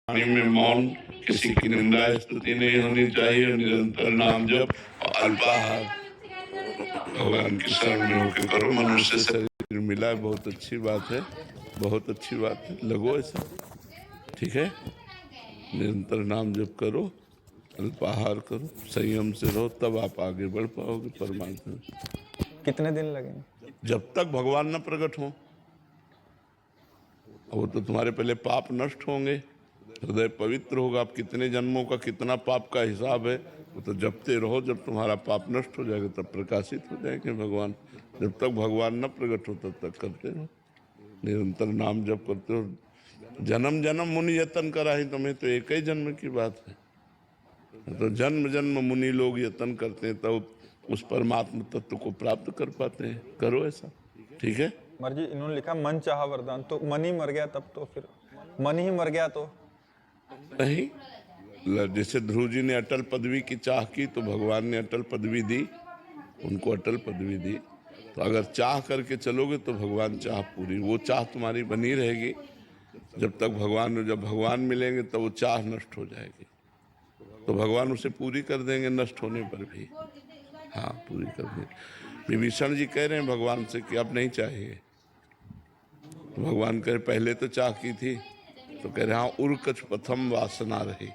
वाणी में मौन, किसी की निंदा स्तुति नहीं होनी चाहिए। निरंतर नाम जप और अल्पाहार। भगवान की शरण में होकर करो। मनुष्य शरीर मिला है, बहुत अच्छी बात है, बहुत अच्छी बात है। लगो ऐसा, ठीक है। निरंतर नाम जप करो, अल्पाहार करो, संयम से रहो, तब आप आगे बढ़ पाओगे परमात्मा। कितने दिन लगेंगे? जब तक भगवान न प्रकट हो। वो तो तुम्हारे पहले पाप नष्ट होंगे, हृदय पवित्र होगा। आप कितने जन्मों का कितना पाप का हिसाब है, वो तो जपते रहो। जब तुम्हारा पाप नष्ट हो जाएगा तब प्रकाशित हो जाएंगे भगवान। जब तक भगवान न प्रकट हो तब तक करते रहो, निरंतर नाम जप करते हो। जन्म जन्म मुनि यतन करा ही तुम्हें, तो एक ही जन्म की बात है। तो जन्म जन्म मुनि लोग यतन करते हैं तब उस परमात्मा तत्व को प्राप्त कर पाते हैं। करो ऐसा, ठीक है। मर्जी इन्होंने लिखा मन चाहा वरदान, तो मन ही मर गया तब तो फिर मन ही मर गया तो नहीं, जैसे ध्रुव जी ने अटल पदवी की चाह की तो भगवान ने अटल पदवी दी, उनको अटल पदवी दी। तो अगर चाह करके चलोगे तो भगवान चाह पूरी, वो चाह तुम्हारी बनी रहेगी जब तक भगवान। जब भगवान मिलेंगे तब वो चाह नष्ट हो जाएगी, तो भगवान उसे पूरी कर देंगे नष्ट होने पर भी। हाँ, पूरी कर देंगे। विभीषण जी कह रहे हैं भगवान से कि अब नहीं चाहिए। तो भगवान कह रहे पहले तो चाह की थी, तो कह रहे हाँ, उर्कच प्रथम वासना रही,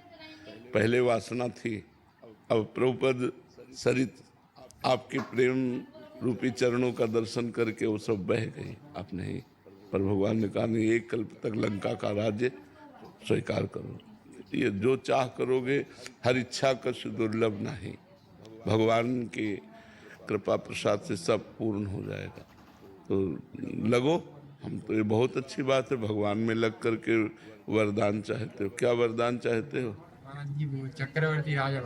पहले वासना थी। अब प्रभुपद सरित आपके प्रेम रूपी चरणों का दर्शन करके वो सब बह गई। आप नहीं, पर भगवान ने कहा नहीं, एक कल्प तक लंका का राज्य स्वीकार करो। ये जो चाह करोगे, हर इच्छा कछु दुर्लभ नहीं, भगवान की कृपा प्रसाद से सब पूर्ण हो जाएगा। तो लगो, हम तो ये बहुत अच्छी बात है, भगवान में लग करके वरदान चाहते हो। क्या वरदान चाहते हो? महाराज जी वो चक्रवर्ती राजा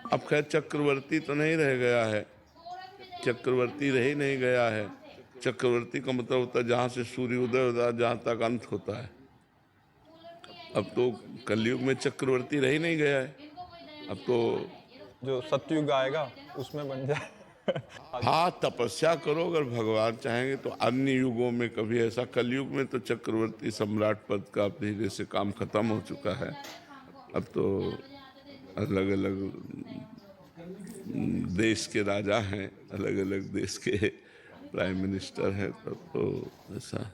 अब खैर चक्रवर्ती तो नहीं रह गया है, चक्रवर्ती रह ही नहीं गया है। चक्रवर्ती का मतलब होता है जहाँ से सूर्य उदय होता है जहाँ तक अंत होता है। अब तो कलयुग में चक्रवर्ती रह ही नहीं गया है। अब तो जो सतयुग आएगा उसमें बन जाए। हाँ, तपस्या करो, अगर भगवान चाहेंगे तो अन्य युगों में कभी ऐसा। कलयुग में तो चक्रवर्ती सम्राट पद का धीरे से काम खत्म हो चुका है। अब तो अलग अलग देश के राजा हैं, अलग अलग देश के प्राइम मिनिस्टर हैं, तब तो ऐसा।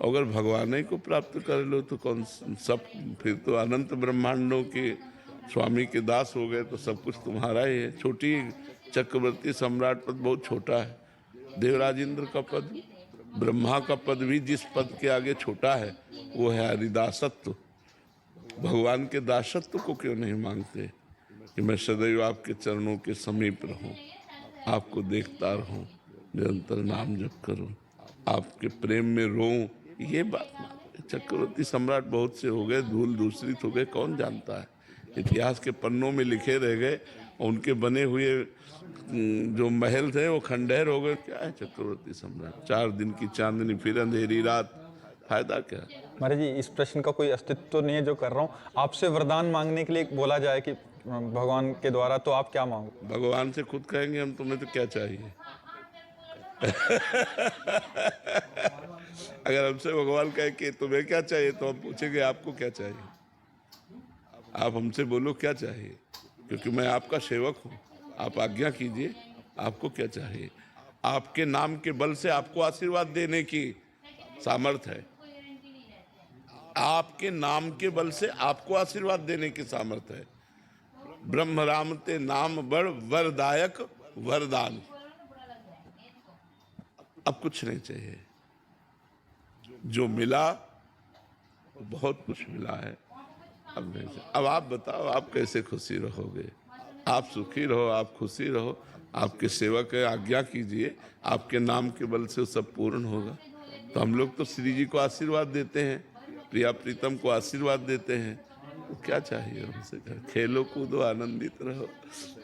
अगर भगवान ही को प्राप्त कर लो तो कौन सब, फिर तो अनंत ब्रह्मांडों के स्वामी के दास हो गए, तो सब कुछ तुम्हारा ही है। छोटी चक्रवर्ती सम्राट पद बहुत छोटा है। देवराज इंद्र का पद, ब्रह्मा का पद भी जिस पद के आगे छोटा है वो है हरिदासत्व। भगवान के दासत्व को क्यों नहीं मांगते कि मैं सदैव आपके चरणों के समीप रहूं, आपको देखता रहूं, निरंतर नाम जप करूं, आपके प्रेम में रोऊं। ये बात मांगते। चक्रवर्ती सम्राट बहुत से हो गए, धूल दूसरित हो गए, कौन जानता है। इतिहास के पन्नों में लिखे रह गए, और उनके बने हुए जो महल थे वो खंडहर हो गए। क्या है चक्रवर्ती सम्राट? 4 दिन की चांदनी फिर अंधेरी रात, फायदा क्या? महाराज जी इस प्रश्न का कोई अस्तित्व तो नहीं है जो कर रहा हूँ। आपसे वरदान मांगने के लिए बोला जाए कि भगवान के द्वारा, तो आप क्या मांगो? भगवान से खुद कहेंगे हम, तुम्हें तो क्या चाहिए। अगर हमसे भगवान कहे कि तुम्हें क्या चाहिए, तो हम पूछेंगे आपको क्या चाहिए। आप हमसे बोलो क्या चाहिए, क्योंकि मैं आपका सेवक हूँ। आप आज्ञा कीजिए, आपको क्या चाहिए। आपके नाम के बल से आपको आशीर्वाद देने की सामर्थ्य है। आपके नाम के बल से आपको आशीर्वाद देने की सामर्थ्य है। ब्रह्म राम ते नाम बड़ वरदायक वरदान। अब कुछ नहीं चाहिए, जो मिला बहुत कुछ मिला है। अब नहीं चाहिए। अब आप बताओ, आप कैसे खुशी रहोगे? आप सुखी रहो, आप खुशी रहो, आपके सेवक है, आज्ञा कीजिए, आपके नाम के बल से सब पूर्ण होगा। तो हम लोग तो श्री जी को आशीर्वाद देते हैं, प्रिया प्रीतम को आशीर्वाद देते हैं। तो क्या चाहिए हमसे? खेलो कूदो, आनंदित रहो,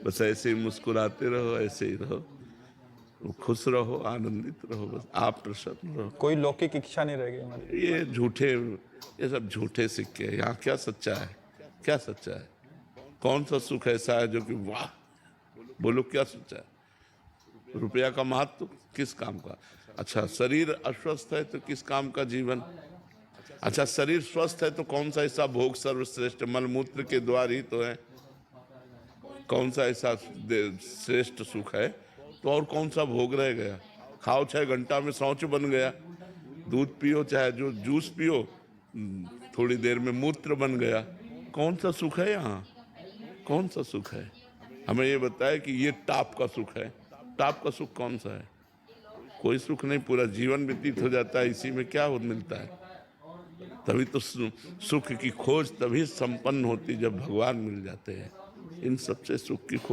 बस ऐसे ही मुस्कुराते रहो, ऐसे ही रहो, खुश रहो, आनंदित रहो, बस आप प्रसन्न रहो। कोई लौकिक इच्छा नहीं रह गई हमारी। ये झूठे, ये सब झूठे सिक्के हैं। यहाँ क्या सच्चा है? क्या सच्चा है? कौन सा सुख ऐसा है जो कि वाह, बोलो क्या सच्चा है? रुपया का महत्व किस काम का? अच्छा, शरीर अस्वस्थ है तो किस काम का जीवन? अच्छा, शरीर स्वस्थ है तो कौन सा ऐसा भोग सर्वश्रेष्ठ? मलमूत्र के द्वार ही तो है। कौन सा ऐसा श्रेष्ठ सुख है? तो और कौन सा भोग रह गया? खाओ 6 घंटा में शौच बन गया, दूध पियो चाहे जो जूस पियो, थोड़ी देर में मूत्र बन गया। कौन सा सुख है यहाँ? कौन सा सुख है? हमें ये बताए कि ये टाप का सुख है। टाप का सुख कौन सा है? कोई सुख नहीं, पूरा जीवन व्यतीत हो जाता है इसी में। क्या मिलता है? तभी तो सुख की खोज तभी संपन्न होती जब भगवान मिल जाते हैं। इन सबसे सुख की खोज